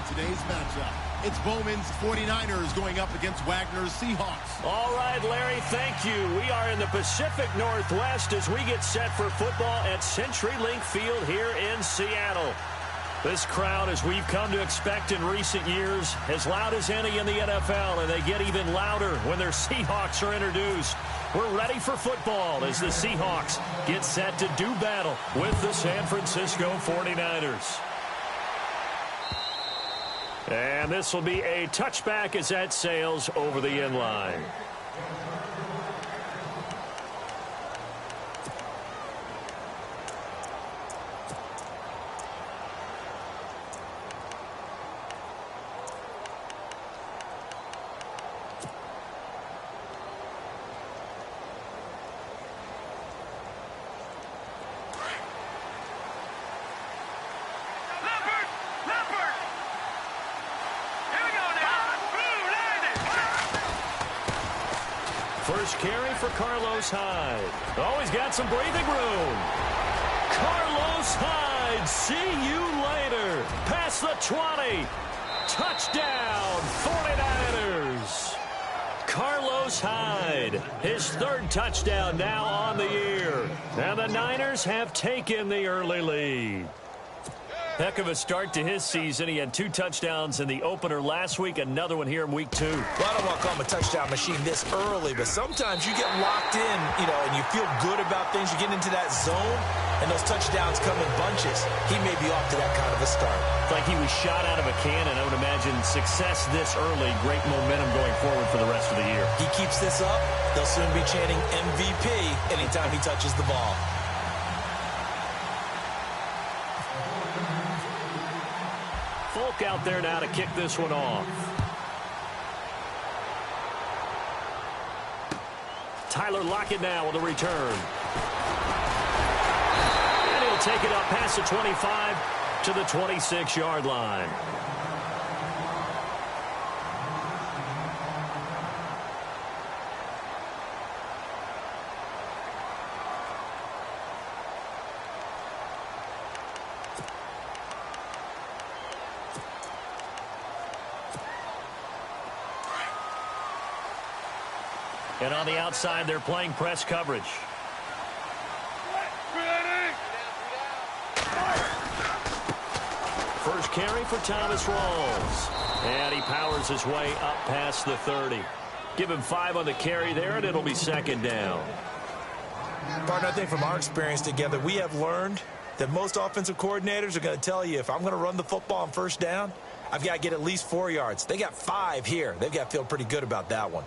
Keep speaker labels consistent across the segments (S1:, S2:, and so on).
S1: today's matchup. It's Bowman's 49ers going up against Wagner's Seahawks.
S2: All right, Larry, thank you. We are in the Pacific Northwest as we get set for football at CenturyLink Field here in Seattle. This crowd, as we've come to expect in recent years, as loud as any in the NFL, and they get even louder when their Seahawks are introduced. We're ready for football as the Seahawks get set to do battle with the San Francisco 49ers. And this will be a touchback as that sails over the end line. First carry for Carlos Hyde. Oh, he's got some breathing room. Carlos Hyde, see you later. Past the 20. Touchdown, 49ers. Carlos Hyde, his third touchdown now on the year. And the Niners have taken the early lead. Heck of a start to his season. He had 2 touchdowns in the opener last week, another one here in week 2.
S3: Well, I don't want to call him a touchdown machine this early, but sometimes you get locked in, and you feel good about things. You get into that zone, and those touchdowns come in bunches. He may be off to that kind of a start.
S2: Like he was shot out of a cannon. I would imagine success this early, great momentum going forward for the rest of the year.
S3: He keeps this up, they'll soon be chanting MVP anytime he touches the ball.
S2: Folk out there now to kick this one off. Tyler Lockett now with a return. And he'll take it up past the 25 to the 26-yard line. And on the outside, they're playing press coverage. First carry for Thomas Rawls. And he powers his way up past the 30. Give him 5 on the carry there, and it'll be second down.
S3: Partner, I think from our experience together, we have learned that most offensive coordinators are going to tell you, if I'm going to run the football on first down, I've got to get at least 4 yards. They got 5 here. They've got to feel pretty good about that one.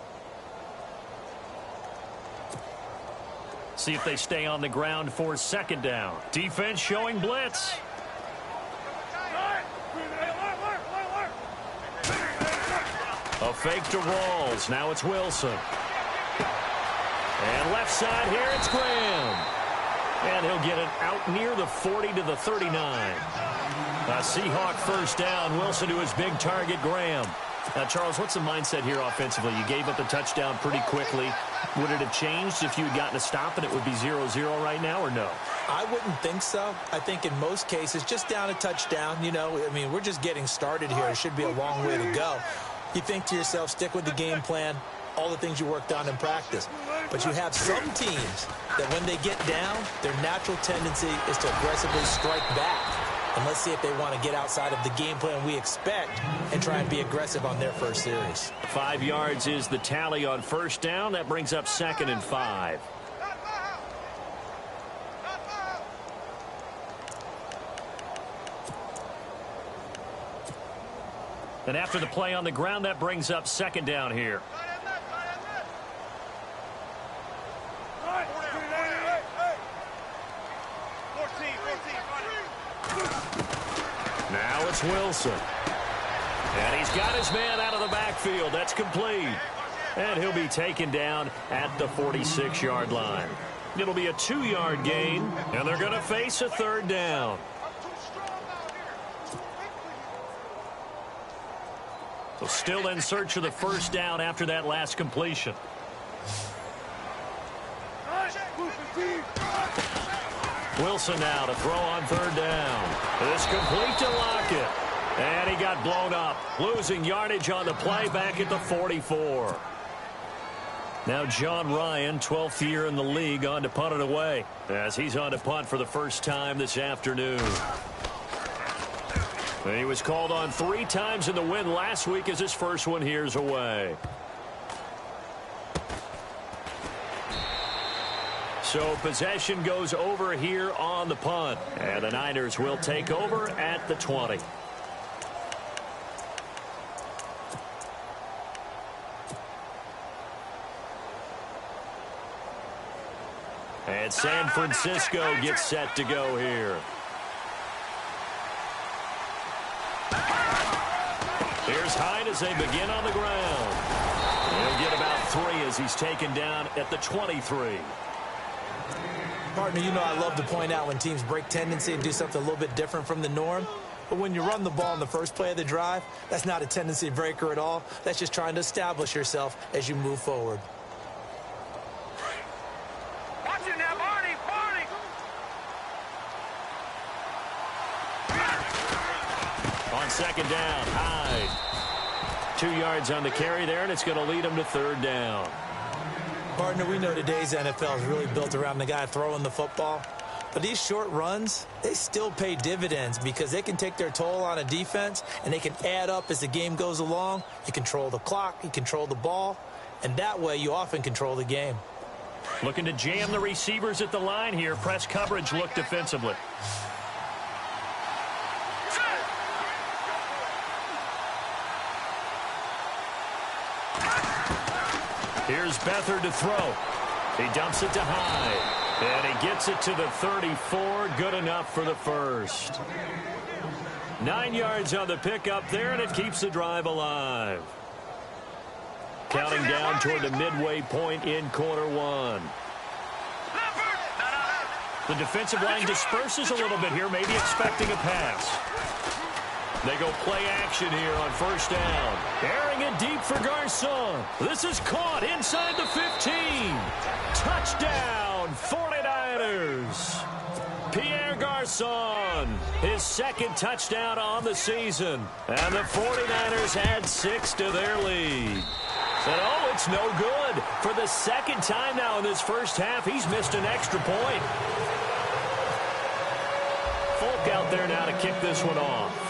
S2: See if they stay on the ground for second down. Defense showing blitz. A fake to Rawls. Now it's Wilson. And left side here, it's Graham. And he'll get it out near the 40 to the 39. A Seahawk first down. Wilson to his big target, Graham. Now, Charles, what's the mindset here offensively? You gave up the touchdown pretty quickly. Would it have changed if you had gotten a stop and it would be 0-0 right now, or no?
S3: I wouldn't think so. I think in most cases, just down a touchdown, we're just getting started here. It should be a long way to go. You think to yourself, stick with the game plan, all the things you worked on in practice. But you have some teams that when they get down, their natural tendency is to aggressively strike back. And let's see if they want to get outside of the game plan we expect and try and be aggressive on their first series.
S2: 5 yards is the tally on first down. That brings up 2nd and 5. And after the play on the ground, that brings up 2nd down here. Now it's Wilson. And he's got his man out of the backfield. That's complete. And he'll be taken down at the 46-yard line. It'll be a 2-yard gain, and they're going to face a third down. So still in search of the first down after that last completion. Wilson now to throw on third down. It's complete to Lockett. And he got blown up, losing yardage on the play back at the 44. Now John Ryan, 12th year in the league, on to punt it away, as he's on to punt for the first time this afternoon. And he was called on 3 times in the win last week as his first one here's away. So possession goes over here on the punt. And the Niners will take over at the 20. And San Francisco gets set to go here. Here's Hyde as they begin on the ground. He'll get about 3 as he's taken down at the 23.
S3: Partner, you know I love to point out when teams break tendency and do something a little bit different from the norm. But when you run the ball in the first play of the drive, that's not a tendency breaker at all. That's just trying to establish yourself as you move forward.
S4: Watch it now, Barney!
S2: On second down, Hyde. 2 yards on the carry there, and it's going to lead him to third down.
S3: Partner, we know today's NFL is really built around the guy throwing the football. But these short runs, they still pay dividends because they can take their toll on a defense, and they can add up as the game goes along. You control the clock, you control the ball, and that way you often control the game.
S2: Looking to jam the receivers at the line here. Press coverage look defensively. Here's Beathard to throw. He dumps it to Hyde. And he gets it to the 34. Good enough for the first. 9 yards on the pickup there, and it keeps the drive alive. Counting down toward the midway point in quarter one. The defensive line disperses a little bit here, maybe expecting a pass. They go play action here on first down. Airing it deep for Garcon. This is caught inside the 15. Touchdown, 49ers. Pierre Garcon, his second touchdown on the season. And the 49ers add 6 to their lead. And oh, it's no good. For the second time now in this first half, he's missed an extra point. Folk out there now to kick this one off.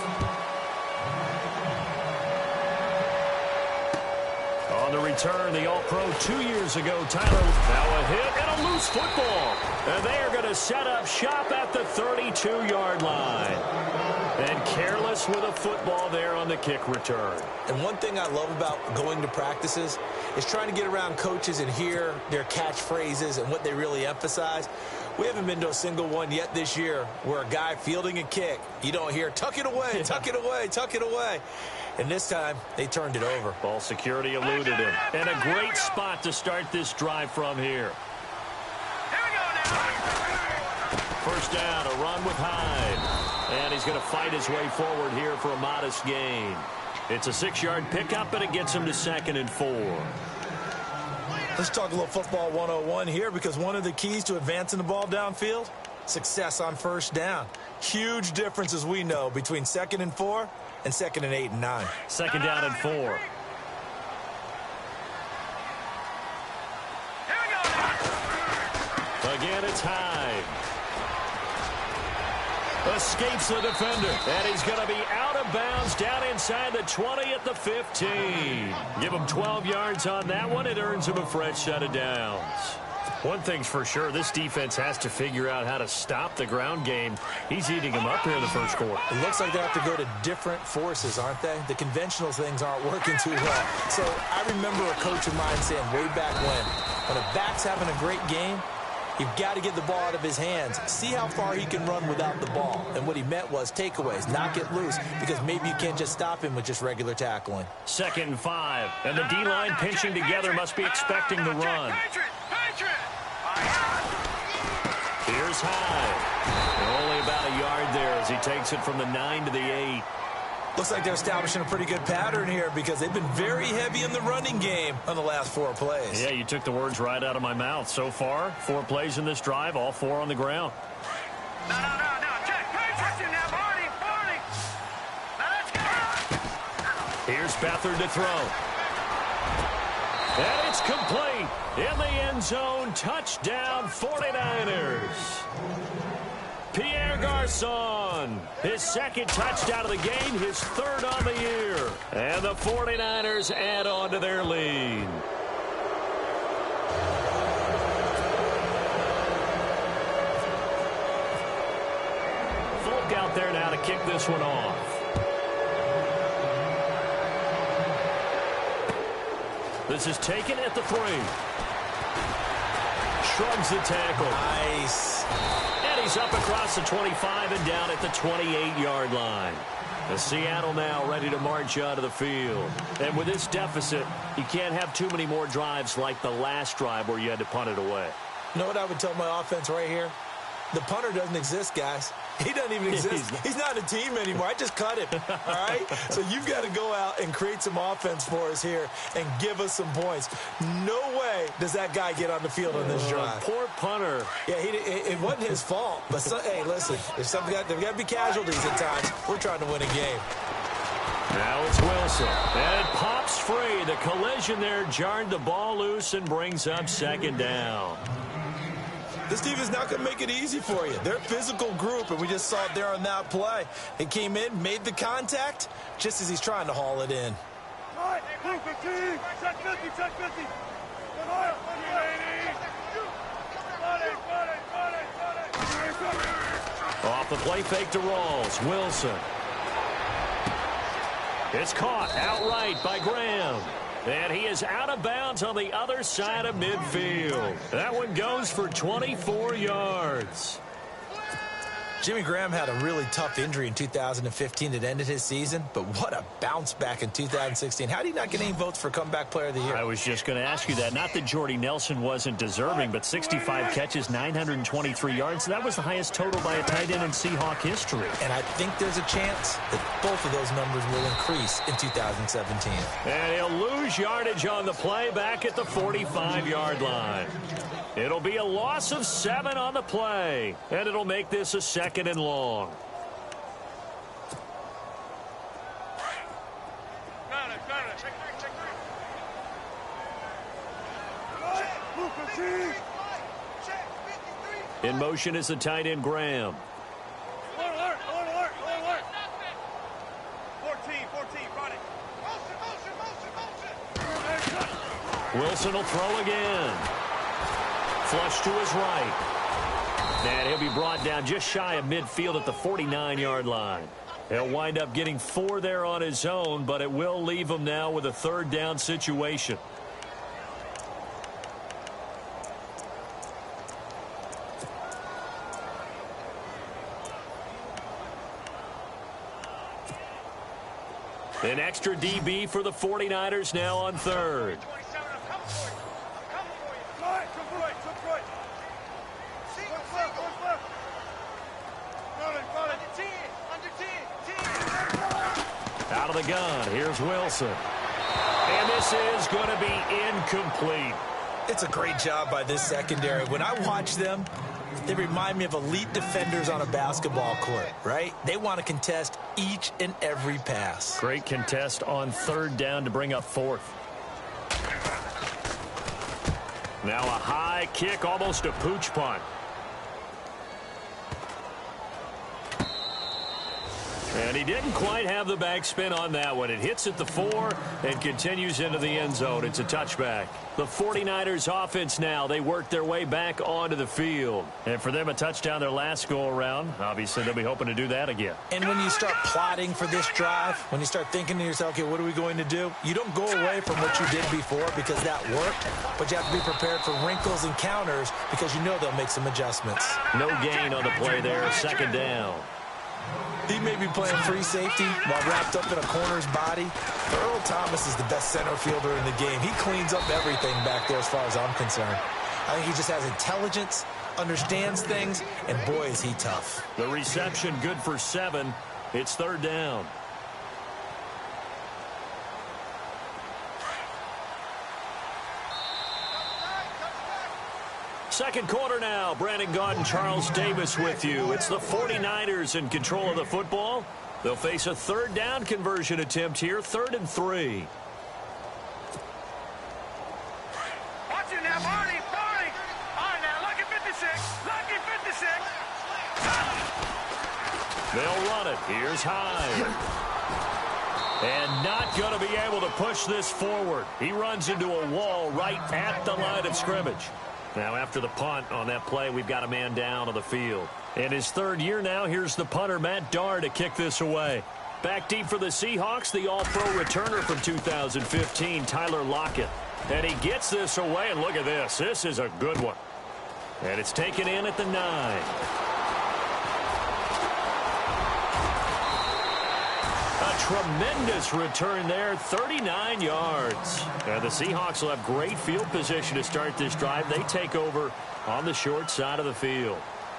S2: On the return, the All-Pro 2 years ago, Tyler. Now a hit and a loose football. And they are going to set up shop at the 32-yard line. And careless with a football there on the kick return.
S3: And one thing I love about going to practices is trying to get around coaches and hear their catchphrases and what they really emphasize. We haven't been to a single one yet this year where a guy fielding a kick, you don't hear, tuck it away, tuck it away, tuck it away. And this time, they turned it over.
S2: Ball security eluded him. And a great spot to start this drive from here.
S4: Here we go now.
S2: First down, a run with Hyde. And he's going to fight his way forward here for a modest gain. It's a 6-yard pickup, and it gets him to 2nd and 4.
S3: Let's talk a little football 101 here, because one of the keys to advancing the ball downfield, success on first down. Huge difference, as we know, between 2nd and 4 and 2nd and 8 and 9.
S2: 2nd down and 4.
S4: Here we go now.
S2: Again, it's Hyde. Escapes the defender. And he's going to be out of bounds down inside the 20 at the 15. Give him 12 yards on that one. It earns him a fresh set of downs. One thing's for sure, this defense has to figure out how to stop the ground game. He's eating them up here in the first quarter.
S3: It looks like they have to go to different forces, aren't they? The conventional things aren't working too well. So I remember a coach of mine saying way back when a back's having a great game, you've got to get the ball out of his hands. See how far he can run without the ball. And what he meant was takeaways, not get loose, because maybe you can't just stop him with just regular tackling.
S2: 2nd and 5. And the D-line pinching together must be expecting the run. Here's Hyde. Only about a yard there as he takes it from the 9 to the 8.
S3: Looks like they're establishing a pretty good pattern here because they've been very heavy in the running game on the last 4 plays.
S2: Yeah, you took the words right out of my mouth. So far, 4 plays in this drive, all 4 on the ground.
S4: No, check. Pay attention now, Barney. Now let's go.
S2: Here's Beathard to throw. And it's complete. In the end zone, touchdown 49ers. Pierre Garçon, his second touchdown of the game, his third on the year. And the 49ers add on to their lead. Folk out there now to kick this one off. This is taken at the 3. Shrugs the tackle.
S3: Nice.
S2: And he's up across the 25 and down at the 28-yard line. The Seattle now ready to march out of the field. And with this deficit, you can't have too many more drives like the last drive where you had to punt it away.
S3: You know what I would tell my offense right here? The punter doesn't exist, guys. He doesn't even exist. He's not a team anymore. I just cut him, all right? So you've got to go out and create some offense for us here and give us some points. No way does that guy get on the field on this drive.
S2: Poor punter.
S3: Yeah, it wasn't his fault. But, hey, listen, there's got to be casualties at times. We're trying to win a game.
S2: Now it's Wilson. And it pops free. The collision there jarred the ball loose and brings up second down.
S3: This team is not going to make it easy for you. They're a physical group, and we just saw it there on that play. He came in, made the contact, just as he's trying to haul it in.
S2: Off the play fake to Rawls. Wilson. It's caught outright by Graham. And he is out of bounds on the other side of midfield. That one goes for 24 yards.
S3: Jimmy Graham had a really tough injury in 2015 that ended his season, but what a bounce back in 2016. How did he not get any votes for Comeback Player of the Year?
S2: I was just going to ask you that. Not that Jordy Nelson wasn't deserving, but 65 catches, 923 yards. That was the highest total by a tight end in Seahawk history.
S3: And I think there's a chance that both of those numbers will increase in 2017.
S2: And he'll lose yardage on the play back at the 45-yard line. It'll be a loss of 7 on the play, and it'll make this a second and long. In motion is the tight end Graham.
S4: 14, run it.
S2: Wilson will throw again. Flush to his right. And he'll be brought down just shy of midfield at the 49-yard line. He'll wind up getting 4 there on his own, but it will leave him now with a third down situation. An extra DB for the 49ers now on third. Out of the gun, here's Wilson. And this is going to be incomplete.
S3: It's a great job by this secondary. When I watch them, they remind me of elite defenders on a basketball court, right? They want to contest each and every pass.
S2: Great contest on third down to bring up fourth. Now a high kick, almost a pooch punt. And he didn't quite have the backspin on that one. It hits at the 4 and continues into the end zone. It's a touchback. The 49ers offense now, they work their way back onto the field. And for them, a touchdown their last go-around. Obviously, they'll be hoping to do that again.
S3: And when you start plotting for this drive, when you start thinking to yourself, okay, what are we going to do? You don't go away from what you did before because that worked, but you have to be prepared for wrinkles and counters because you know they'll make some adjustments.
S2: No gain on the play there, second down.
S3: He may be playing free safety while wrapped up in a corner's body. Earl Thomas is the best center fielder in the game. He cleans up everything back there as far as I'm concerned. I think he just has intelligence, understands things, and boy, is he tough.
S2: The reception good for 7. It's third down. Second quarter now. Brandon Gaudin, Charles Davis with you. It's the 49ers in control of the football. They'll face a third down conversion attempt here, 3rd and 3.
S4: Watch it now, Barney. All right, now, lucky 56. Lucky 56.
S2: They'll run it. Here's Hyde. And not going to be able to push this forward. He runs into a wall right at the line of scrimmage. Now, after the punt on that play, we've got a man down on the field. In his 3rd year now, here's the punter, Matt Darr, to kick this away. Back deep for the Seahawks, the all-pro returner from 2015, Tyler Lockett. And he gets this away, and look at this. This is a good one. And it's taken in at the 9. A tremendous return there, 39 yards. And the Seahawks will have great field position to start this drive. They take over on the short side of the field.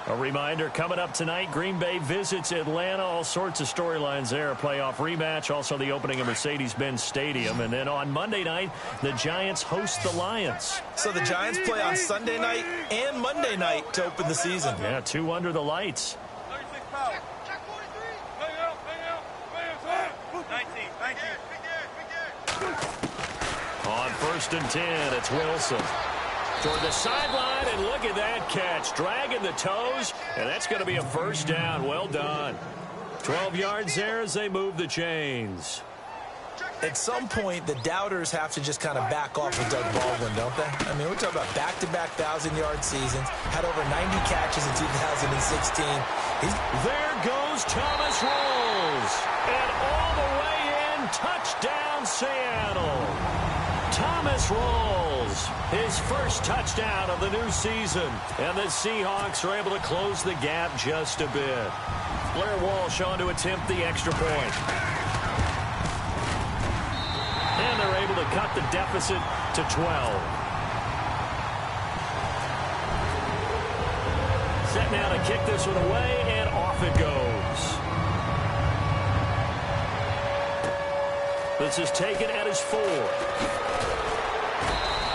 S2: A reminder, coming up tonight, Green Bay visits Atlanta. All sorts of storylines there. A playoff rematch, also the opening of Mercedes-Benz Stadium. And then on Monday night, the Giants host the Lions.
S3: So the Giants play on Sunday night and Monday night to open the season.
S2: Yeah, 2 under the lights.
S4: 36 power. Check 43. Hang out. 19.
S2: On 1st and 10, it's Wilson. Toward the sideline, and look at that catch. Dragging the toes, and that's going to be a first down. Well done. 12 yards there as they move the chains.
S3: At some point, the doubters have to just kind of back off with Doug Baldwin, don't they? I mean, we're talking about back-to-back 1,000-yard seasons. Had over 90 catches in 2016.
S2: There goes Thomas Rolls. And all the way in, touchdown Seattle. Thomas Rolls, his first touchdown of the new season. And the Seahawks are able to close the gap just a bit. Blair Walsh on to attempt the extra point. And they're able to cut the deficit to 12. Set now to kick this one away, and off it goes. This is taken at his 4.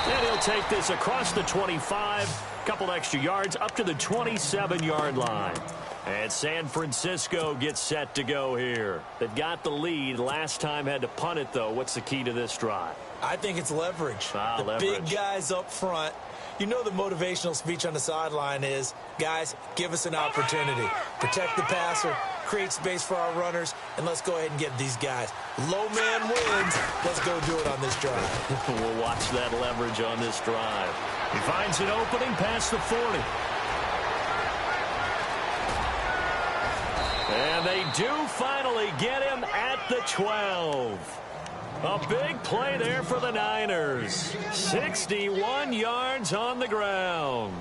S2: And he'll take this across the 25, couple extra yards, up to the 27-yard line. And San Francisco gets set to go here. They've got the lead. Last time had to punt it, though. What's the key to this drive?
S3: I think it's leverage.
S2: Leverage.
S3: Big guys up front. You know the motivational speech on the sideline is, guys, give us an opportunity. Protect the passer, create space for our runners, and let's go ahead and get these guys. Low man wins. Let's go do it on this drive.
S2: We'll watch that leverage on this drive. He finds an opening past the 40. And they do finally get him at the 12. A big play there for the Niners. 61 yards on the ground.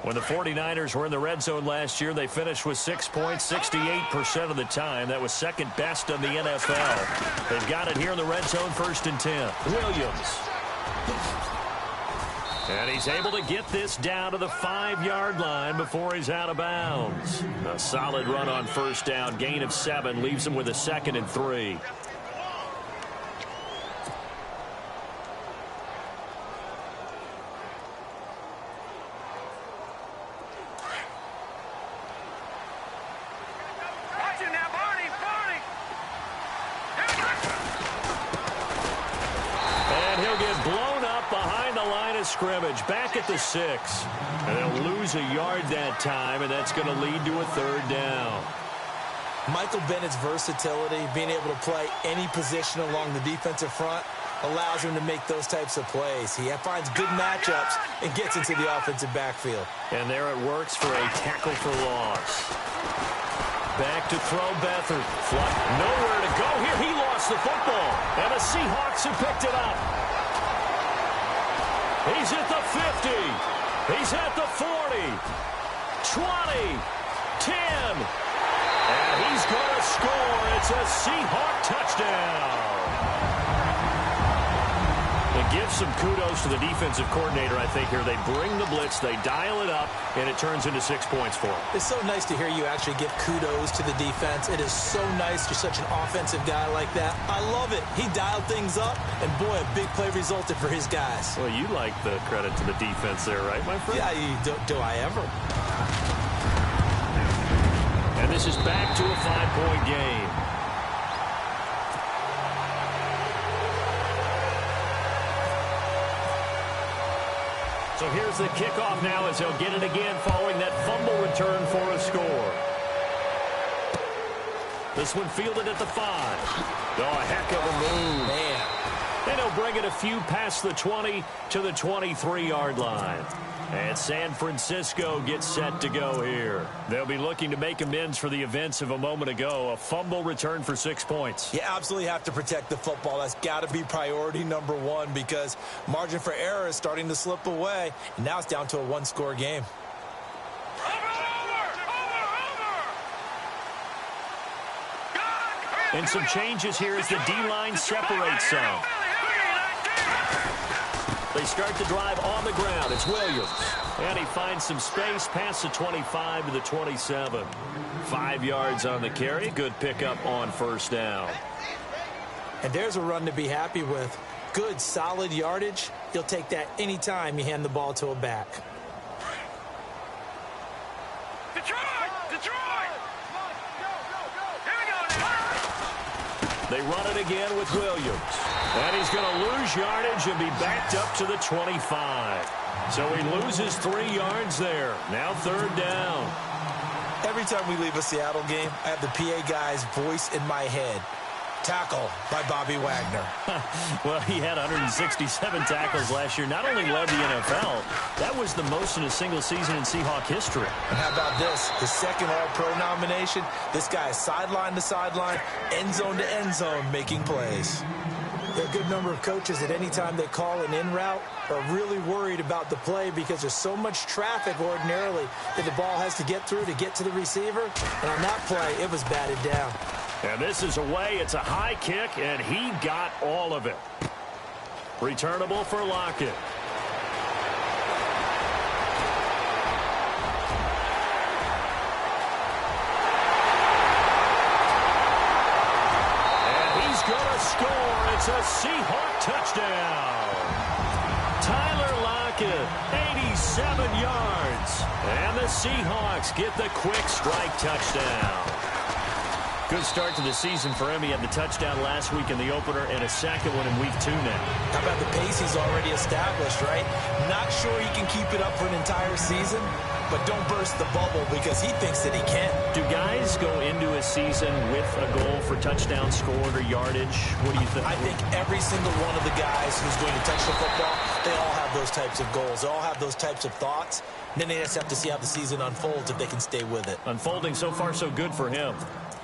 S2: When the 49ers were in the red zone last year, they finished with 6 points 68% of the time. That was second best in the NFL. They've got it here in the red zone, 1st and 10. Williams. And he's able to get this down to the 5-yard line before he's out of bounds. A solid run on 1st down. Gain of 7 leaves him with a 2nd and 3.
S4: Watch it now, Barney.
S2: And he'll get blown up behind the line of scrimmage, back at the 6. And they'll lose a yard that time, and that's going to lead to a 3rd down.
S3: Michael Bennett's versatility, being able to play any position along the defensive front, allows him to make those types of plays. He finds good matchups and gets into the offensive backfield.
S2: And there it works for a tackle for loss. Back to throw Beathard. Nowhere to go here. He lost the football. And the Seahawks have picked it up. He's at the 50. He's at the 40. 20. 10. And he's going to score. It's a Seahawk touchdown. It gives some kudos to the defensive coordinator, I think, here. They bring the blitz, they dial it up, and it turns into 6 points for them.
S3: It's so nice to hear you actually give kudos to the defense. It is so nice you're such an offensive guy like that. I love it. He dialed things up, and boy, a big play resulted for his guys.
S2: Well, you like the credit to the defense there, right, my friend?
S3: Yeah, do I ever?
S2: And the this is back to a 5-point game. So here's the kickoff now as they'll get it again following that fumble return for a score. This one fielded at the 5. Oh, a heck of a move.
S3: Man.
S2: And he'll bring it a few past the 20 to the 23-yard line. And San Francisco gets set to go here. They'll be looking to make amends for the events of a moment ago. A fumble return for 6 points.
S3: You absolutely have to protect the football. That's got to be priority number one because margin for error is starting to slip away. And now it's down to a one-score game.
S2: And some changes here as the D-line separates some. They start the drive on the ground. It's Williams. And he finds some space past the 25 to the 27. 5 yards on the carry. Good pickup on first down.
S3: And there's a run to be happy with. Good, solid yardage. You'll take that anytime you hand the ball to a back.
S4: Detroit! Detroit! Here we go now.
S2: They run it again with Williams. And he's going to lose yardage and be backed up to the 25. So he loses 3 yards there. Now third down.
S3: Every time we leave a Seattle game, I have the PA guy's voice in my head. Tackle by Bobby Wagner.
S2: Well, he had 167 tackles last year. Not only led the NFL, that was the most in a single season in Seahawk history.
S3: And how about this? His second All-Pro nomination. This guy is sideline to sideline, end zone to end zone, making plays. There are a good number of coaches at any time they call an in route are really worried about the play because there's so much traffic ordinarily that the ball has to get through to get to the receiver. And on that play, it was batted down.
S2: And this is away. It's a high kick, and he got all of it. Returnable for Lockett. And he's going to score. It's a Seahawk touchdown. Tyler Lockett, 87 yards. And the Seahawks get the quick strike touchdown. Good start to the season for him. He had the touchdown last week in the opener and a second one in week 2 now.
S3: How about the pace he's already established, right? Not sure he can keep it up for an entire season, but don't burst the bubble because he thinks that he can.
S2: Do guys go into a season with a goal for touchdown scored or yardage? What do you think?
S3: I think every single one of the guys who's going to touch the football, they all have those types of goals. They all have those types of thoughts. And then they just have to see how the season unfolds if they can stay with it.
S2: Unfolding so far so good for him.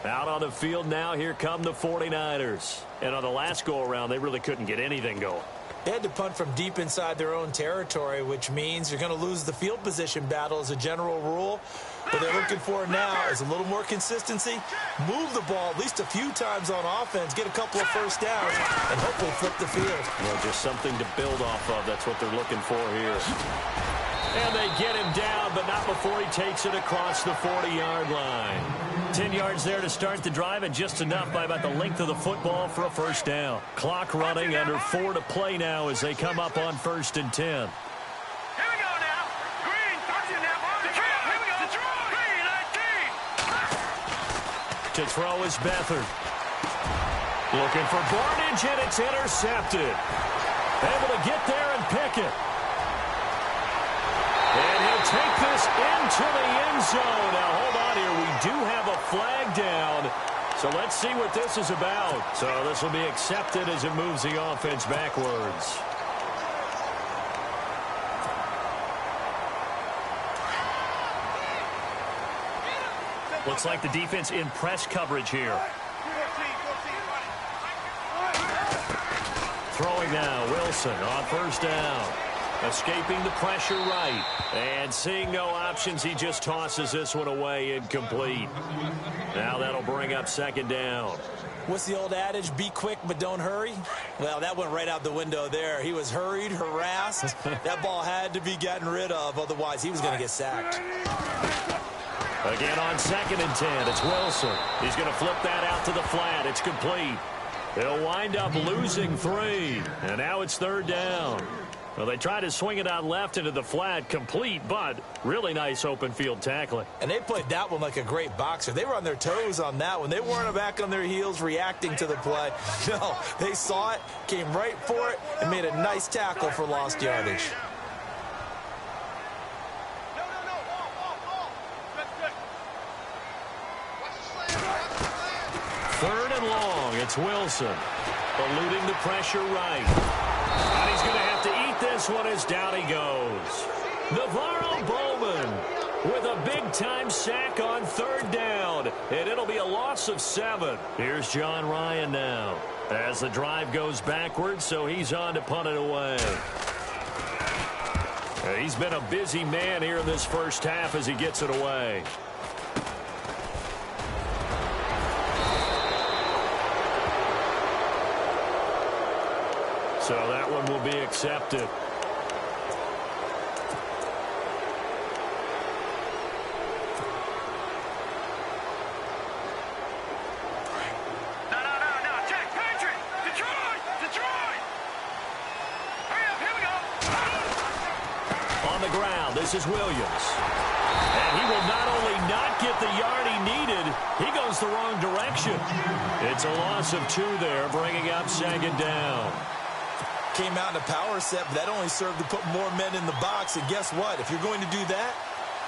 S2: Out on the field now, here come the 49ers. And on the last go-around, they really couldn't get anything going.
S3: They had to punt from deep inside their own territory, which means you're going to lose the field position battle as a general rule. What they're looking for now is a little more consistency, move the ball at least a few times on offense, get a couple of first downs, and hopefully flip the field.
S2: Well, just something to build off of. That's what they're looking for here. And they get him down, but not before he takes it across the 40-yard line. 10 yards there to start the drive, and just enough by about the length of the football for a first down. Clock running, under 4 to play now as they come up on 1st and 10.
S4: Here we go now. Green, touching now. Detroit. Here we go. Detroit. Green, 19.
S2: To throw is Beathard. Looking for Barnage, and it's intercepted. Able to get there and pick it. And he'll take this into the end zone. Now, hold on here. We do have a flag down. So let's see what this is about. So this will be accepted as it moves the offense backwards. Looks like the defense in press coverage here. Throwing now, Wilson on first down. Escaping the pressure right. And seeing no options, he just tosses this one away incomplete. Now that'll bring up 2nd down.
S3: What's the old adage? Be quick, but don't hurry? Well, that went right out the window there. He was hurried, harassed. That ball had to be gotten rid of. Otherwise, he was going to get sacked.
S2: Again on 2nd and 10. It's Wilson. He's going to flip that out to the flat. It's complete. They'll wind up losing 3. And now it's 3rd down. Well, they tried to swing it out left into the flat, complete, but really nice open field tackling.
S3: And they played that one like a great boxer. They were on their toes on that one. They weren't back on their heels reacting to the play. No, they saw it, came right for it, and made a nice tackle for lost yardage.
S2: Third and long, it's Wilson. Eluding the pressure right. And he's going to have to eat this one as down he goes. Navarro Bowman with a big-time sack on third down. And it'll be a loss of 7. Here's John Ryan now. As the drive goes backwards, so he's on to punt it away. He's been a busy man here in this first half as he gets it away. So that one will be accepted.
S4: No, Jack, Patrick! Detroit! Hurry up, here we go!
S2: On the ground, this is Williams. And he will not only not get the yard he needed, he goes the wrong direction. It's a loss of 2 there, bringing up second down.
S3: Came out in a power set, but that only served to put more men in the box. And guess what? If you're going to do that,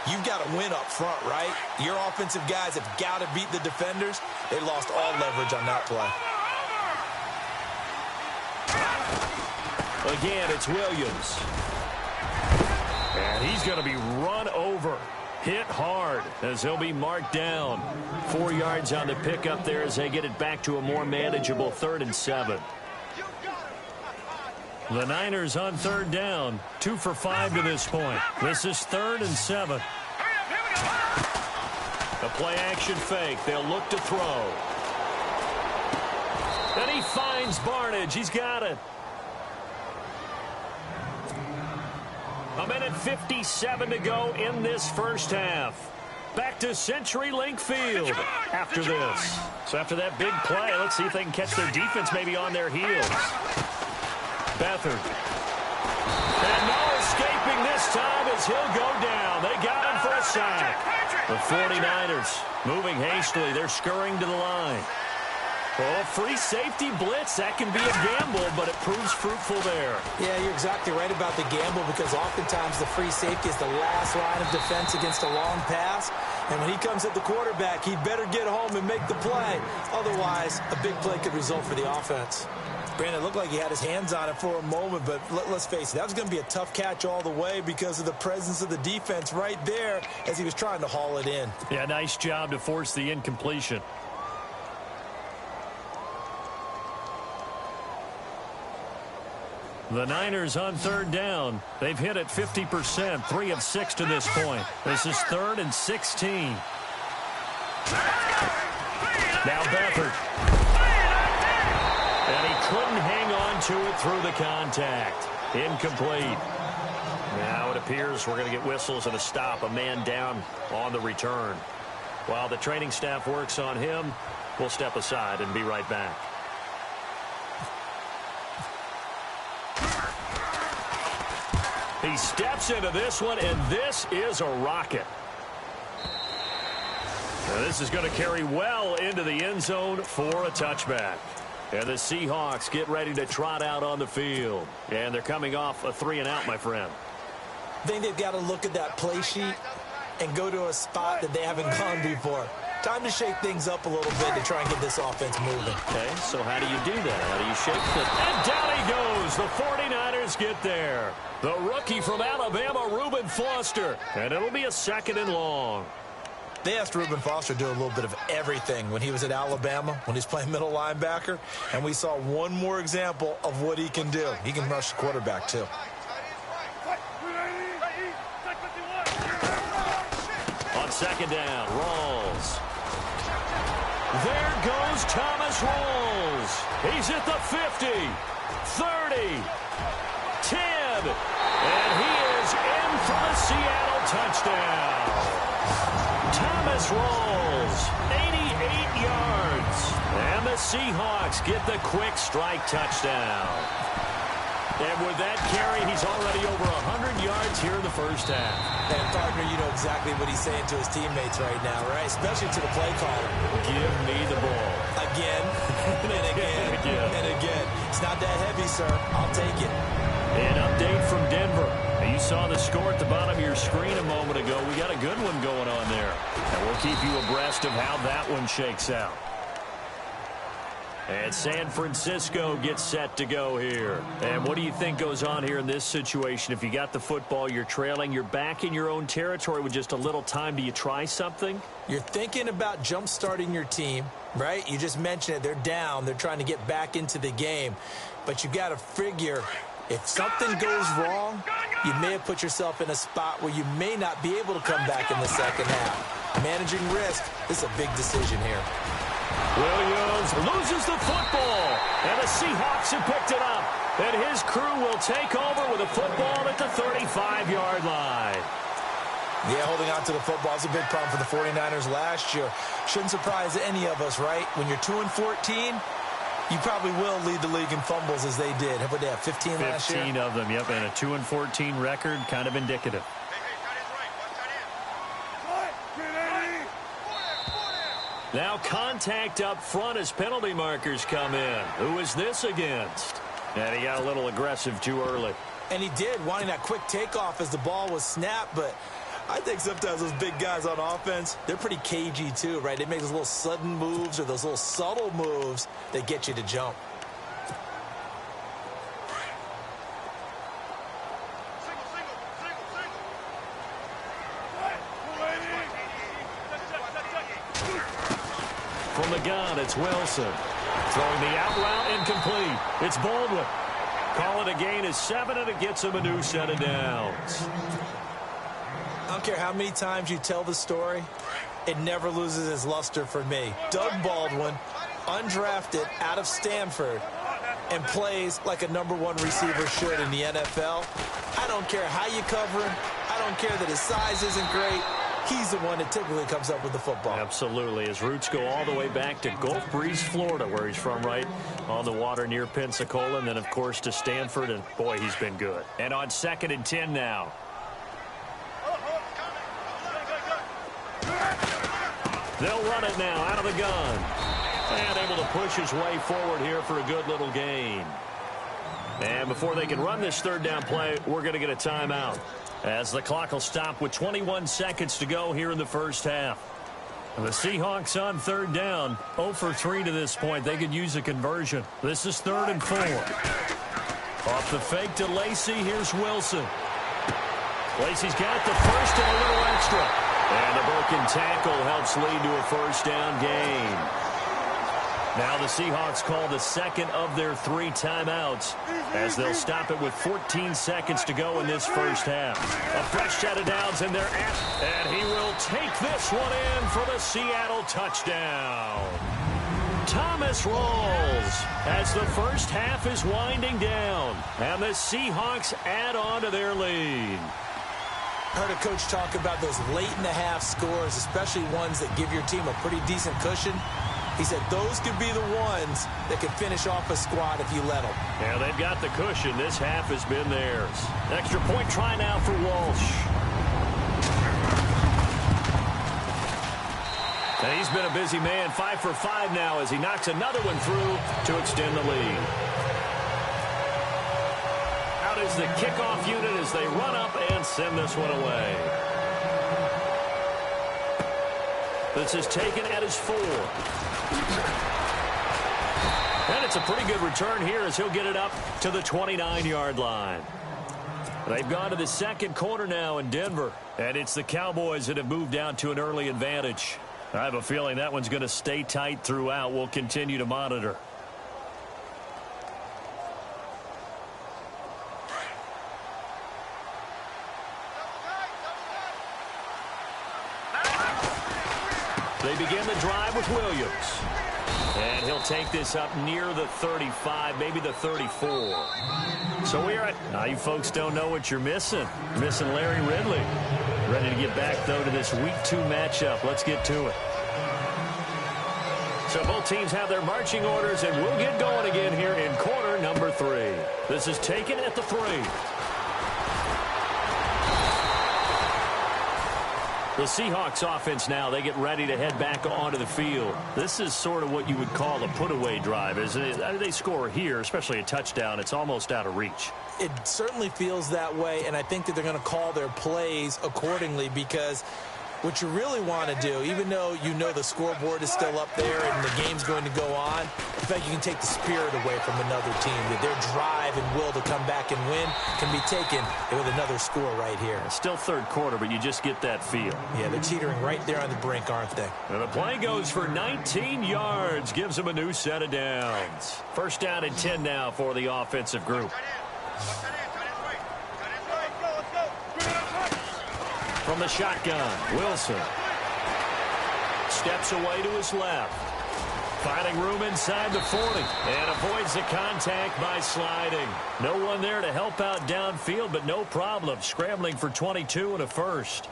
S3: you've got to win up front, right? Your offensive guys have got to beat the defenders. They lost all leverage on that play.
S2: Again, it's Williams. And he's going to be run over. Hit hard as he'll be marked down. 4 yards on the pickup there as they get it back to a more manageable 3rd and 7. The Niners on third down, 2 for 5 to this point. This is 3rd and 7. A play-action fake. They'll look to throw. And he finds Barnage. He's got it. 1:57 to go in this first half. Back to CenturyLink Field after this. So after that big play, let's see if they can catch their defense maybe on their heels. Beathard. And no escaping this time as he'll go down. They got him for a sack. The 49ers moving hastily. They're scurrying to the line. Oh, free safety blitz. That can be a gamble, but it proves fruitful there.
S3: Yeah, you're exactly right about the gamble because oftentimes the free safety is the last line of defense against a long pass. And when he comes at the quarterback, he'd better get home and make the play. Otherwise, a big play could result for the offense. Brandon, it looked like he had his hands on it for a moment, but let's face it, that was going to be a tough catch all the way because of the presence of the defense right there as he was trying to haul it in.
S2: Yeah, nice job to force the incompletion. The Niners on third down. They've hit it 50%, 3 of 6 to this point. This is 3rd and 16. Now Beathard. And he couldn't hang on to it through the contact. Incomplete. Now it appears we're going to get whistles and a stop. A man down on the return. While the training staff works on him, we'll step aside and be right back. He steps into this one, and this is a rocket. Now this is going to carry well into the end zone for a touchback. And the Seahawks get ready to trot out on the field. And they're coming off a 3-and-out, my friend.
S3: I think they've got to look at that play sheet and go to a spot that they haven't gone before. Time to shake things up a little bit to try and get this offense moving.
S2: Okay, so how do you do that? How do you shake it? And down he goes. The 49ers get there. The rookie from Alabama, Reuben Foster. And it'll be a 2nd and long.
S3: They asked Reuben Foster to do a little bit of everything when he was at Alabama, when he's playing middle linebacker, and we saw one more example of what he can do. He can rush the quarterback, too.
S2: On 2nd down, Rawls. There goes Thomas Rawls. He's at the 50, 30, 10, and he is in for the Seattle touchdown. Thomas Rawls, 88 yards. And the Seahawks get the quick strike touchdown. And with that carry, he's already over 100 yards here in the first half.
S3: And, partner, you know exactly what he's saying to his teammates right now, right? Especially to the play caller.
S2: Give me the ball.
S3: Again, and again, and again. It's not that heavy, sir. I'll take it.
S2: An update from Denver. Now, you saw the score at the bottom of your screen a moment ago. We got a good one going on there. And we'll keep you abreast of how that one shakes out. And San Francisco gets set to go here. And what do you think goes on here in this situation? If you got the football, you're trailing, you're back in your own territory with just a little time. Do you try something?
S3: You're thinking about jump-starting your team, right? You just mentioned it. They're down. They're trying to get back into the game. But you got to figure, if something goes wrong, you may have put yourself in a spot where you may not be able to come back in the second half. Managing risk, this is a big decision here.
S2: Williams loses the football, and the Seahawks have picked it up. And his crew will take over with a football at the 35-yard line.
S3: Yeah, holding on to the football is a big problem for the 49ers last year. Shouldn't surprise any of us, right? When you're 2-14, you probably will lead the league in fumbles as they did. What they have, 15 last year?
S2: 15 of them, yep, and a 2-14 record, kind of indicative. Now contact up front as penalty markers come in. Who is this against? And he got a little aggressive too early.
S3: And he did, wanting that quick takeoff as the ball was snapped, but I think sometimes those big guys on offense, they're pretty cagey too, right? They make those little sudden moves or those little subtle moves that get you to jump.
S2: From the gun, it's Wilson. Throwing the out route incomplete. It's Baldwin. Call it a gain of 7, and it gets him a new set of downs.
S3: I don't care how many times you tell the story, it never loses its luster for me. Doug Baldwin, undrafted out of Stanford, and plays like a #1 receiver should in the NFL. I don't care how you cover him. I don't care that his size isn't great. He's the one that typically comes up with the football.
S2: Absolutely. His roots go all the way back to Gulf Breeze, Florida, where he's from, right on the water near Pensacola, and then, of course, to Stanford, and, boy, he's been good. And on 2nd and 10 now. They'll run it now out of the gun. And able to push his way forward here for a good little gain. And before they can run this 3rd down play, we're going to get a timeout, as the clock will stop with 21 seconds to go here in the first half. The Seahawks on 3rd down, 0 for 3 to this point. They could use a conversion. This is 3rd and 4. Off the fake to Lacy, here's Wilson. Lacy's got the first and a little extra. And a broken tackle helps lead to a 1st down gain. Now the Seahawks call the 2nd of their 3 timeouts, as they'll stop it with 14 seconds to go in this first half. A fresh set of downs, and they're at, and he will take this one in for the Seattle touchdown. Thomas Rawls, as the first half is winding down, and the Seahawks add on to their lead.
S3: Heard a coach talk about those late-in-the-half scores, especially ones that give your team a pretty decent cushion. He said those could be the ones that could finish off a squad if you let them.
S2: Yeah, they've got the cushion. This half has been theirs. Extra point try now for Walsh. And he's been a busy man, 5 for 5 now, as he knocks another one through to extend the lead. Out is the kickoff unit as they run up and send this one away. This is taken at his 4. And it's a pretty good return here as he'll get it up to the 29-yard line. They've gone to the 2nd quarter now in Denver, and it's the Cowboys that have moved down to an early advantage. I have a feeling that one's going to stay tight throughout. We'll continue to monitor. They begin the drive with Williams. And he'll take this up near the 35, maybe the 34. So we're at, now you folks don't know what you're missing. You're missing Larry Ridley. Ready to get back, though, to this Week 2 matchup. Let's get to it. So both teams have their marching orders, and we'll get going again here in quarter number three. This is taken at the 3. The Seahawks offense now, they get ready to head back onto the field. This is sort of what you would call a put-away drive, isn't it? They score here, especially a touchdown. It's almost out of reach.
S3: It certainly feels that way, and I think that they're going to call their plays accordingly, because what you really want to do, even though you know the scoreboard is still up there and the game's going to go on, in fact, you can take the spirit away from another team. That their drive and will to come back and win can be taken with another score right here.
S2: Still third quarter, but you just get that feel.
S3: Yeah, they're teetering right there on the brink, aren't they?
S2: And the play goes for 19 yards, gives them a new set of downs. First down and 10 now for the offensive group. From the shotgun, Wilson steps away to his left. Finding room inside the 40 and avoids the contact by sliding. No one there to help out downfield, but no problem. Scrambling for 22 and a first.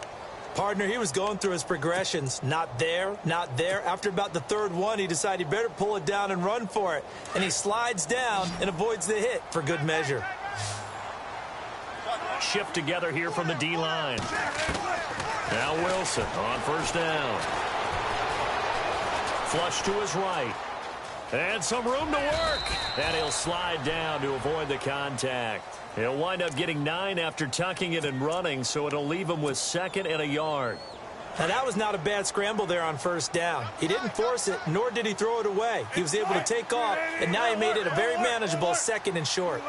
S3: Partner, he was going through his progressions. Not there, not there. After about the third one, he decided he better pull it down and run for it. And he slides down and avoids the hit for good measure.
S2: Shift together here from the D-line. Now Wilson on first down. Flush to his right. And some room to work. And he'll slide down to avoid the contact. He'll wind up getting 9 after tucking it and running, so it'll leave him with 2nd and a yard.
S3: Now, that was not a bad scramble there on first down. He didn't force it, nor did he throw it away. He was able to take off, and now he made it a very manageable 2nd and short.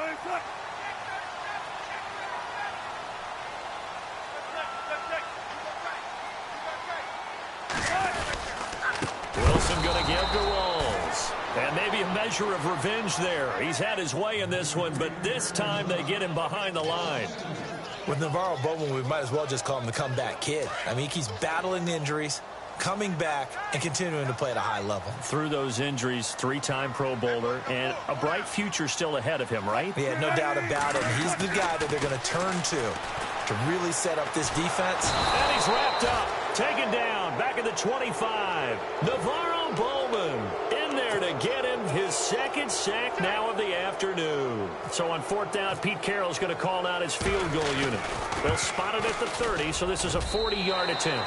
S2: Wilson going to give to Walls. And maybe a measure of revenge there. He's had his way in this one, but this time they get him behind the line.
S3: With Navarro Bowman, we might as well just call him the comeback kid. I mean, he's battling injuries, coming back, and continuing to play at a high level.
S2: Through those injuries, 3-time Pro Bowler, and a bright future still ahead of him, right?
S3: Yeah, no doubt about it. He's the guy that they're going to turn to really set up this defense.
S2: And he's wrapped up, taken down, back at the 25. Navarro Bowman in there to get him his 2nd sack now of the afternoon. So on 4th down, Pete Carroll's going to call out his field goal unit. They'll spot it at the 30, so this is a 40-yard attempt.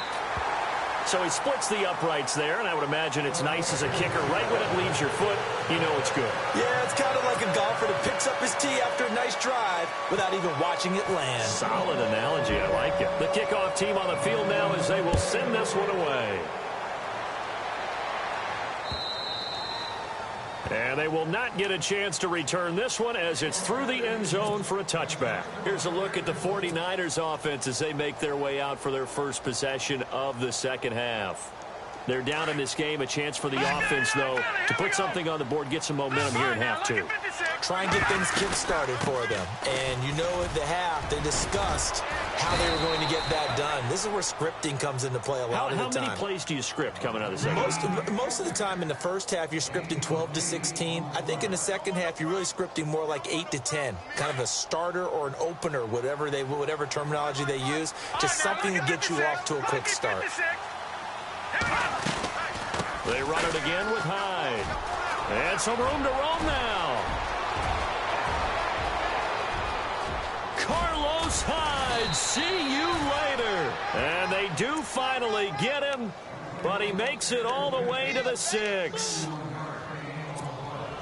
S2: So he splits the uprights there, and I would imagine it's nice as a kicker. Right when it leaves your foot, you know it's good.
S3: Yeah, it's kind of like a golfer that picks up his tee after a nice drive without even watching it land.
S2: Solid analogy. I like it. The kickoff team on the field now as they will send this one away. And they will not get a chance to return this one as it's through the end zone for a touchback. Here's a look at the 49ers offense as they make their way out for their first possession of the second half. They're down in this game. A chance for the offense, though, to put something on the board, get some momentum here in half 2.
S3: Try and get things kick-started for them. And you know at the half, they discussed how they were going to get that done. This is where scripting comes into play a lot of the time.
S2: How many plays do you script coming out of the second half?
S3: Most of the time in the first half, you're scripting 12 to 16. I think in the second half, you're really scripting more like 8 to 10. Kind of a starter or an opener, whatever terminology they use. Just something to get you off to a quick start.
S2: They run it again with Hyde. And some room to roam now. Carlos Hyde, see you later. And they do finally get him, but he makes it all the way to the 6.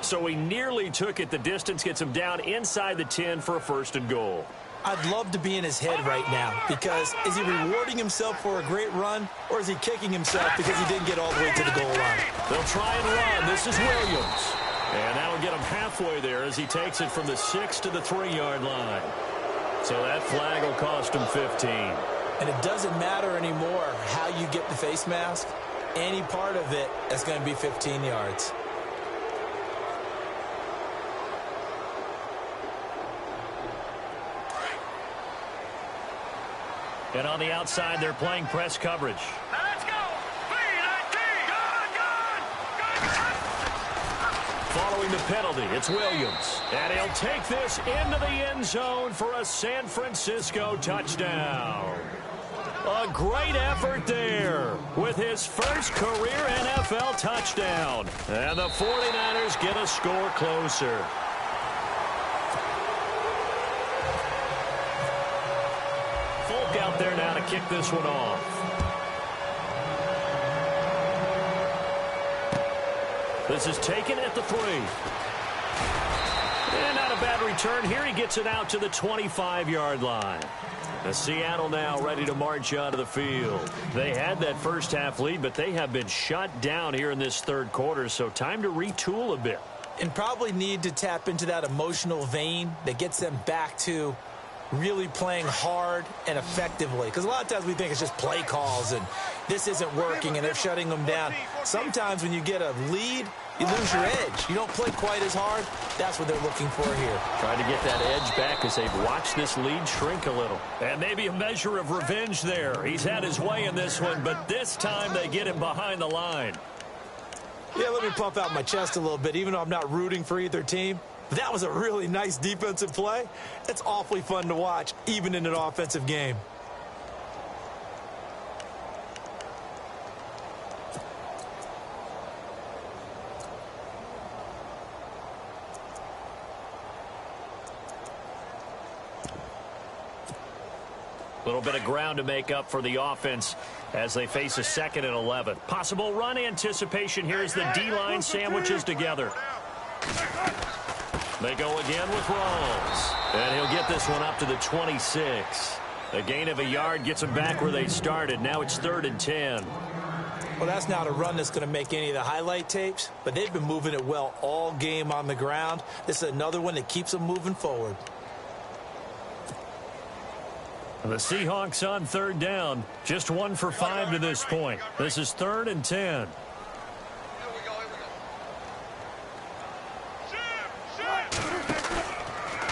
S2: So he nearly took it the distance, gets him down inside the 10 for a 1st and goal.
S3: I'd love to be in his head right now, because is he rewarding himself for a great run, or is he kicking himself because he didn't get all the way to the goal line?
S2: They'll try and run. This is Williams. And that'll get him halfway there as he takes it from the 6 to the 3-yard line. So that flag will cost him 15.
S3: And it doesn't matter anymore how you get the face mask. Any part of it is going to be 15 yards.
S2: And on the outside, they're playing press coverage.
S4: Let's go.
S2: Following the penalty, it's Williams. And he'll take this into the end zone for a San Francisco touchdown. A great effort there with his first career NFL touchdown. And the 49ers get a score closer. kick this one off. This is taken at the 3. And not a bad return here. He gets it out to the 25-yard line. Seattle now ready to march onto the field. They had that first half lead, but they have been shut down here in this third quarter, so time to retool a bit.
S3: And probably need to tap into that emotional vein that gets them back to really playing hard and effectively. Because a lot of times we think it's just play calls and this isn't working and they're shutting them down. Sometimes when you get a lead, you lose your edge. You don't play quite as hard. That's what they're looking for here.
S2: Trying to get that edge back as they've watched this lead shrink a little. And maybe a measure of revenge there. He's had his way in this one, but this time they get him behind the line.
S3: Yeah, let me puff out my chest a little bit, even though I'm not rooting for either team. That was a really nice defensive play. It's awfully fun to watch, even in an offensive game.
S2: A little bit of ground to make up for the offense as they face a 2nd and 11. Possible run anticipation here as the D-line sandwiches together. They go again with Rawls. And he'll get this one up to the 26. A gain of a yard gets them back where they started. Now it's 3rd and 10.
S3: Well, that's not a run that's going to make any of the highlight tapes, but they've been moving it well all game on the ground. This is another one that keeps them moving forward.
S2: The Seahawks on 3rd down. Just 1 for 5 to this point. This is 3rd and 10.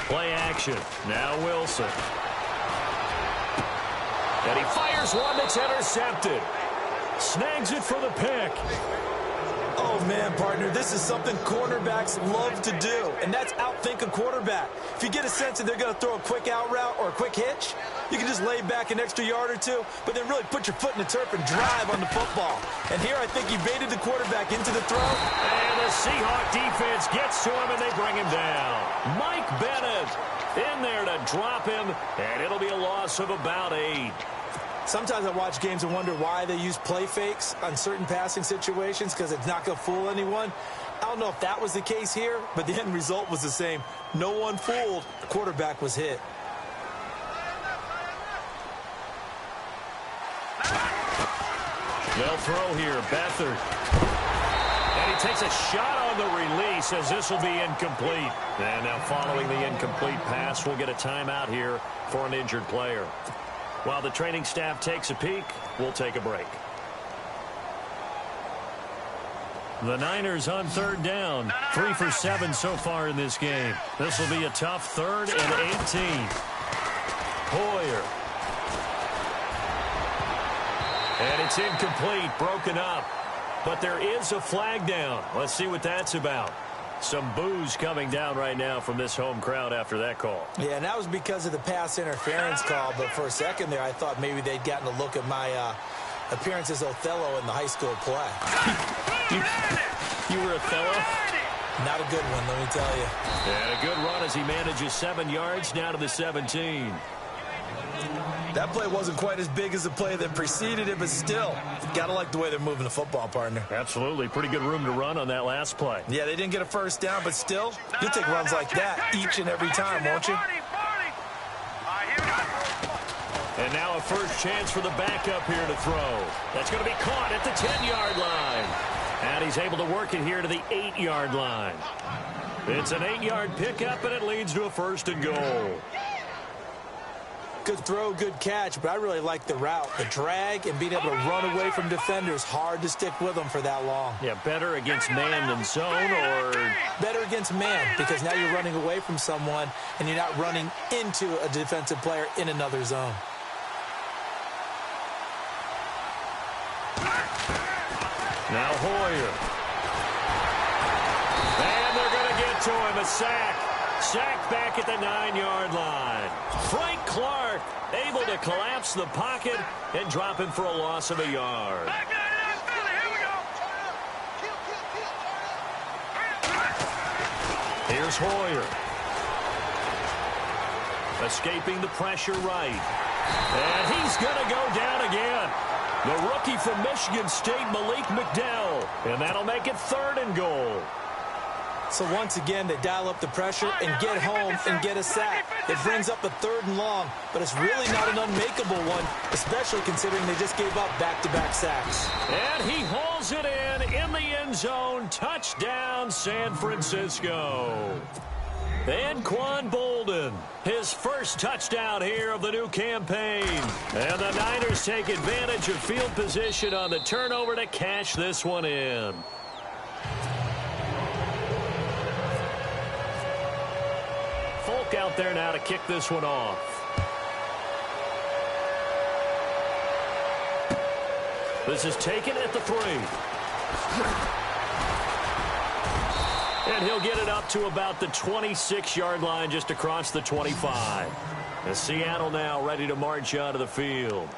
S2: Play action. Now Wilson. And he fires one that's intercepted. Snags it for the pick.
S3: Oh, man, partner, this is something cornerbacks love to do, and that's outthink a quarterback. If you get a sense that they're going to throw a quick out route or a quick hitch, you can just lay back an extra yard or two, but then really put your foot in the turf and drive on the football. And here I think he baited the quarterback into the throw.
S2: And the Seahawk defense gets to him, and they bring him down. Mike Bennett in there to drop him, and it'll be a loss of about 8.
S3: Sometimes I watch games and wonder why they use play fakes on certain passing situations because it's not going to fool anyone. I don't know if that was the case here, but the end result was the same. No one fooled. The quarterback was hit.
S2: They'll throw here. Beathard. And he takes a shot on the release as this will be incomplete. And now following the incomplete pass, we'll get a timeout here for an injured player. While the training staff takes a peek, we'll take a break. The Niners on 3rd down. 3 for 7 so far in this game. This will be a tough 3rd and 18. Hoyer. And it's incomplete, broken up. But there is a flag down. Let's see what that's about. Some boos coming down right now from this home crowd after that call.
S3: Yeah, and that was because of the pass interference call. But for a second there, I thought maybe they'd gotten a look at my appearance as Othello in the high school play.
S2: You were Othello?
S3: Not a good one, let me tell you.
S2: And a good run as he manages 7 yards down to the 17.
S3: That play wasn't quite as big as the play that preceded it, but still, got to like the way they're moving the football, partner.
S2: Absolutely. Pretty good room to run on that last play.
S3: Yeah, they didn't get a first down, but still, you'll take runs like that each and every time, won't you?
S2: And now a first chance for the backup here to throw. That's going to be caught at the 10-yard line. And he's able to work it here to the 8-yard line. It's an 8-yard pickup, and it leads to a 1st and goal.
S3: Good throw, good catch, but I really like the route. The drag and being able to run away from defenders, hard to stick with them for that long.
S2: Yeah, better against man than zone, or
S3: better against man, because now you're running away from someone and you're not running into a defensive player in another zone.
S2: Now Hoyer. And they're going to get to him, a sack. Sacked back at the 9-yard line. Frank Clark able to collapse the pocket and drop him for a loss of a yard. Here's Hoyer. Escaping the pressure right. And he's going to go down again. The rookie from Michigan State, Malik McDowell. And that'll make it 3rd and goal.
S3: So once again, they dial up the pressure and get home and get a sack. It brings up a 3rd and long, but it's really not an unmakeable one, especially considering they just gave up back-to-back sacks.
S2: And he hauls it in the end zone. Touchdown, San Francisco. And Quan Bolden, his first touchdown here of the new campaign. And the Niners take advantage of field position on the turnover to cash this one in. Folk out there now to kick this one off. This is taken at the 3. And he'll get it up to about the 26-yard line, just across the 25. And Seattle now ready to march out of the field.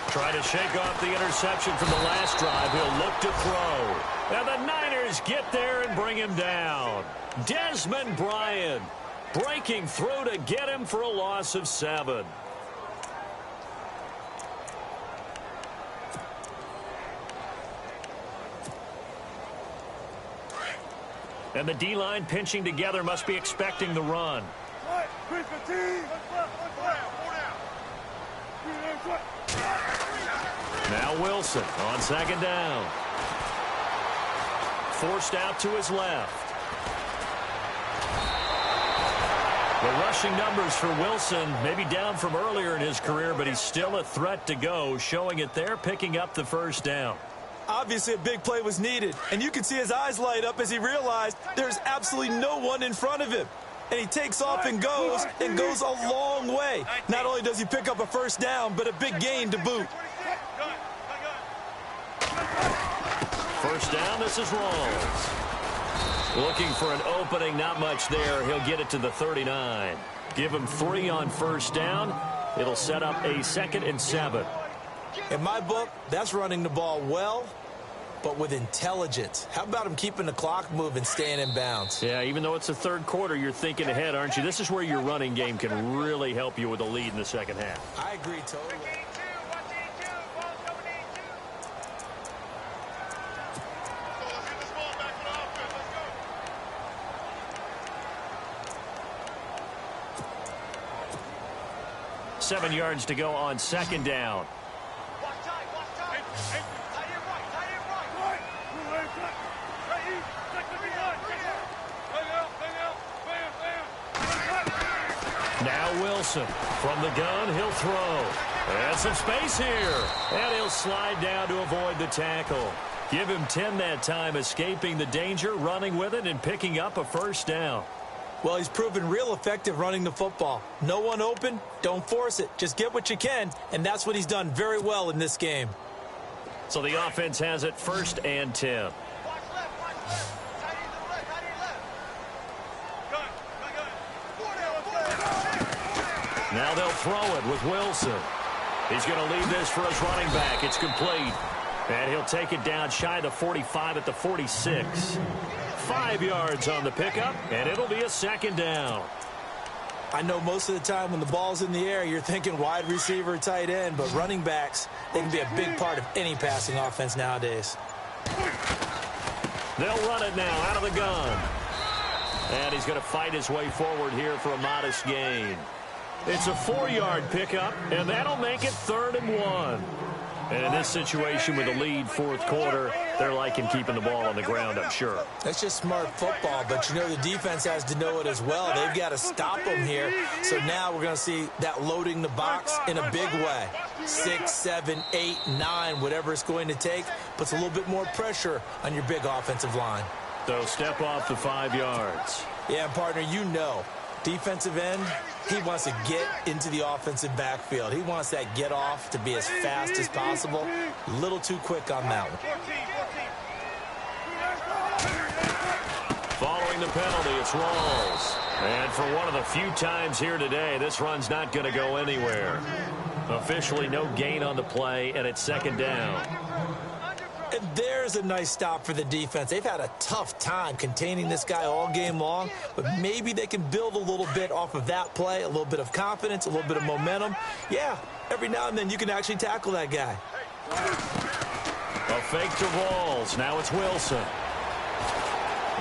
S2: Try to shake off the interception from the last drive. He'll look to throw. And the Niners get there and bring him down. Desmond Bryant breaking through to get him for a loss of 7. And the D-line pinching together, must be expecting the run. Now Wilson on 2nd down. Forced out to his left. The rushing numbers for Wilson maybe down from earlier in his career, but he's still a threat to go, showing it there, picking up the 1st down.
S3: Obviously, a big play was needed, and you can see his eyes light up as he realized there's absolutely no one in front of him. And he takes off and goes a long way. Not only does he pick up a 1st down, but a big gain to boot.
S2: 1st down, this is Rawls. Looking for an opening, not much there. He'll get it to the 39. Give him 3 on 1st down. It'll set up a 2nd and 7.
S3: In my book, that's running the ball well, but with intelligence. How about him keeping the clock moving, staying in bounds?
S2: Yeah, even though it's the 3rd quarter, you're thinking ahead, aren't you? This is where your running game can really help you with a lead in the 2nd half.
S3: I agree totally.
S2: Seven yards to go on 2nd down. Now Wilson from the gun, he'll throw. And some space here. And he'll slide down to avoid the tackle. Give him 10 that time, escaping the danger, running with it, and picking up a 1st down.
S3: Well, he's proven real effective running the football. No one open, don't force it. Just get what you can, and that's what he's done very well in this game.
S2: So the offense has it 1st and 10. Now they'll throw it with Wilson. He's going to leave this for his running back. It's complete. And he'll take it down shy of the 45 at the 46. 5 yards on the pickup, and it'll be a 2nd down.
S3: I know most of the time when the ball's in the air, you're thinking wide receiver, tight end, but running backs, they can be a big part of any passing offense nowadays.
S2: They'll run it now out of the gun. And he's going to fight his way forward here for a modest gain. It's a 4-yard pickup, and that'll make it 3rd and 1. And in this situation with a lead 4th quarter, they're liking keeping the ball on the ground, I'm sure.
S3: That's just smart football, but you know the defense has to know it as well. They've got to stop them here. So now we're going to see that loading the box in a big way. 6, 7, 8, 9, whatever it's going to take, puts a little bit more pressure on your big offensive line.
S2: So step off the 5 yards.
S3: Yeah, partner, you know, defensive end, he wants to get into the offensive backfield. He wants that get off to be as fast as possible. A little too quick on that one.
S2: Following the penalty. It's Rawls. And for one of the few times here today, this run's not going to go anywhere. Officially no gain on the play, and it's second down.
S3: And there's a nice stop for the defense. They've had a tough time containing this guy all game long, but maybe they can build a little bit off of that play, a little bit of confidence, a little bit of momentum. Yeah, every now and then you can actually tackle that guy.
S2: A fake to Rawls. Now it's Wilson.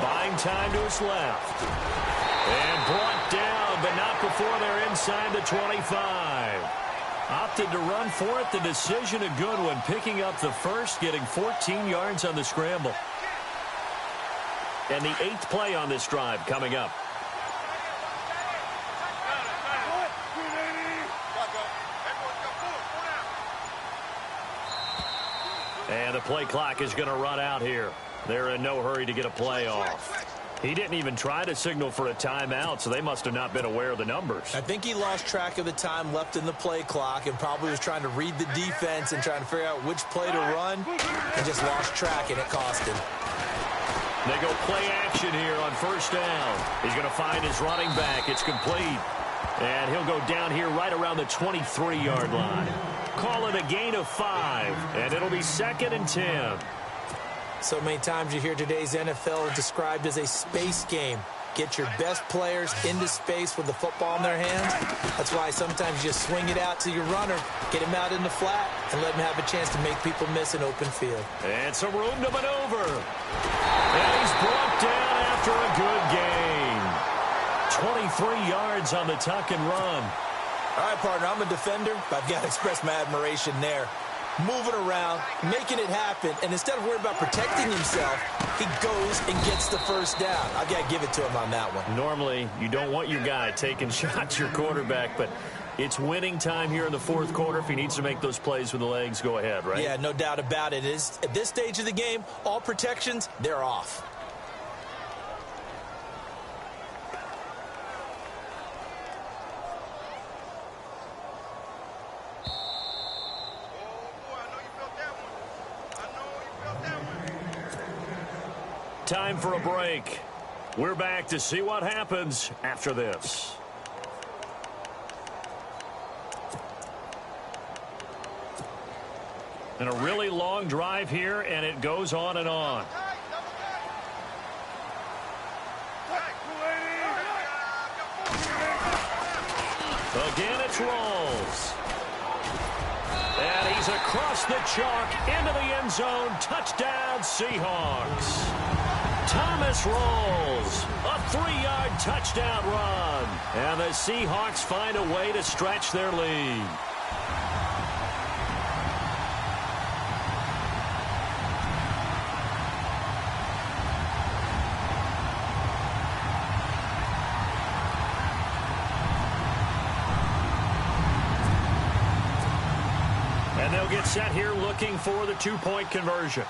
S2: Buying time to his left. And brought down, but not before they're inside the 25. Opted to run for it. The decision a good one. Picking up the first, getting 14 yards on the scramble. And the 8th play on this drive coming up. And the play clock is going to run out here. They're in no hurry to get a play off. He didn't even try to signal for a timeout, so they must have not been aware of the numbers.
S3: I think he lost track of the time left in the play clock and probably was trying to read the defense and trying to figure out which play to run and just lost track, and it cost him.
S2: They go play action here on first down. He's going to find his running back. It's complete. And he'll go down here right around the 23-yard line. Call it a gain of 5, and it'll be 2nd and 10.
S3: So many times you hear today's NFL described as a space game. Get your best players into space with the football in their hands. That's why sometimes you just swing it out to your runner, get him out in the flat, and let him have a chance to make people miss an open field.
S2: And some room to maneuver. And he's brought down after a good gain. 23 yards on the tuck and run.
S3: All right, partner, I'm a defender, but I've got to express my admiration there. Moving around, making it happen, and instead of worrying about protecting himself, he goes and gets the first down. I've got to give it to him on that one.
S2: Normally, you don't want your guy taking shots, your quarterback, but it's winning time here in the 4th quarter. If he needs to make those plays with the legs, go ahead, right?
S3: Yeah, no doubt about it. At this stage of the game, all protections, they're off.
S2: Time for a break. We're back to see what happens after this. And a really long drive here, and it goes on and on. Again, it's Rawls. And he's across the chalk into the end zone. Touchdown, Seahawks. Thomas Rawls, a 3-yard touchdown run. And the Seahawks find a way to stretch their lead. And they'll get set here looking for the 2-point conversion.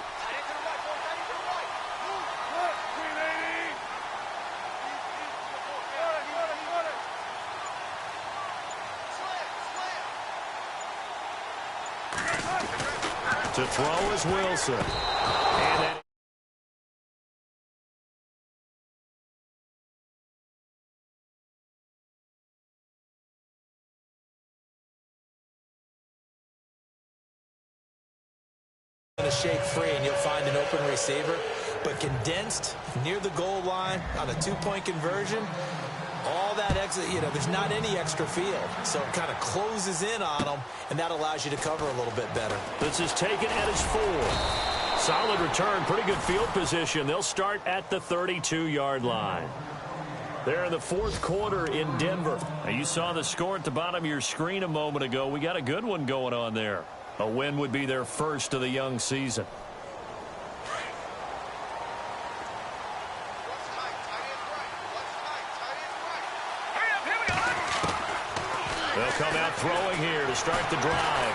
S2: To throw is Wilson. And then
S3: going to shake free, and you'll find an open receiver. But condensed near the goal line on a 2-point conversion, all that exit, there's not any extra field. So it kind of closes in on them, and that allows you to cover a little bit better.
S2: This is taken at his 4. Solid return, pretty good field position. They'll start at the 32-yard line. They're in the 4th quarter in Denver. Now, you saw the score at the bottom of your screen a moment ago. We got a good one going on there. A win would be their first of the young season. They'll come out throwing here to start the drive.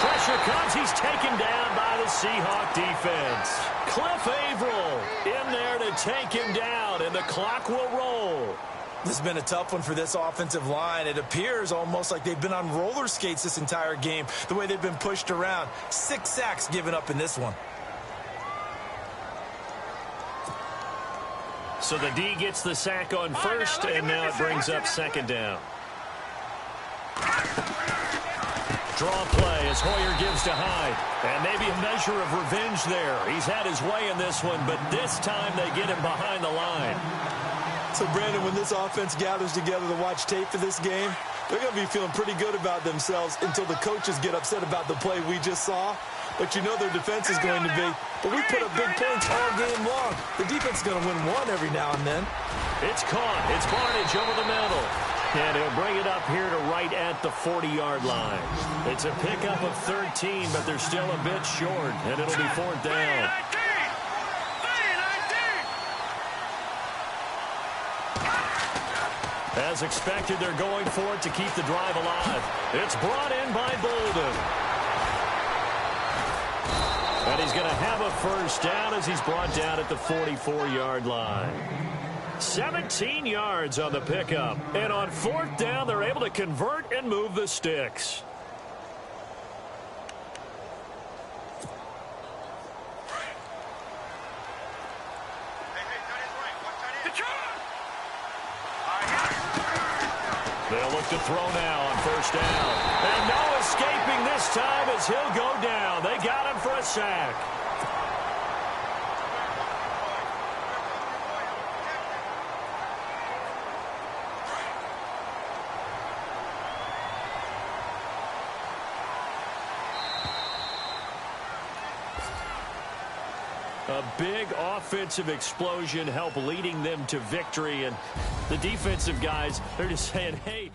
S2: Pressure comes. He's taken down by the Seahawk defense. Cliff Averill in there to take him down, and the clock will roll.
S3: This has been a tough one for this offensive line. It appears almost like they've been on roller skates this entire game, the way they've been pushed around. 6 sacks given up in this one.
S2: So the D gets the sack on first, and now it brings up second down. Draw play as Hoyer gives to Hyde. And maybe a measure of revenge there. He's had his way in this one, but this time they get him behind the line.
S3: So, Brandon, when this offense gathers together to watch tape for this game, they're going to be feeling pretty good about themselves until the coaches get upset about the play we just saw. But you know their defense is going to be, but we put up big points all game long. The defense is going to win one every now and then.
S2: It's caught. It's Barnage over the middle. And he'll bring it up here to right at the 40-yard line. It's a pickup of 13, but they're still a bit short, and it'll be fourth down. As expected, they're going for it to keep the drive alive. It's brought in by Bolden. And he's going to have a first down as he's brought down at the 44-yard line. 17 yards on the pickup. And on fourth down, they're able to convert and move the sticks. They'll look to throw now on first down. And no escaping this time as he'll go down. They got him for a sack. A big offensive explosion helped leading them to victory. And the defensive guys, they're just saying, hey,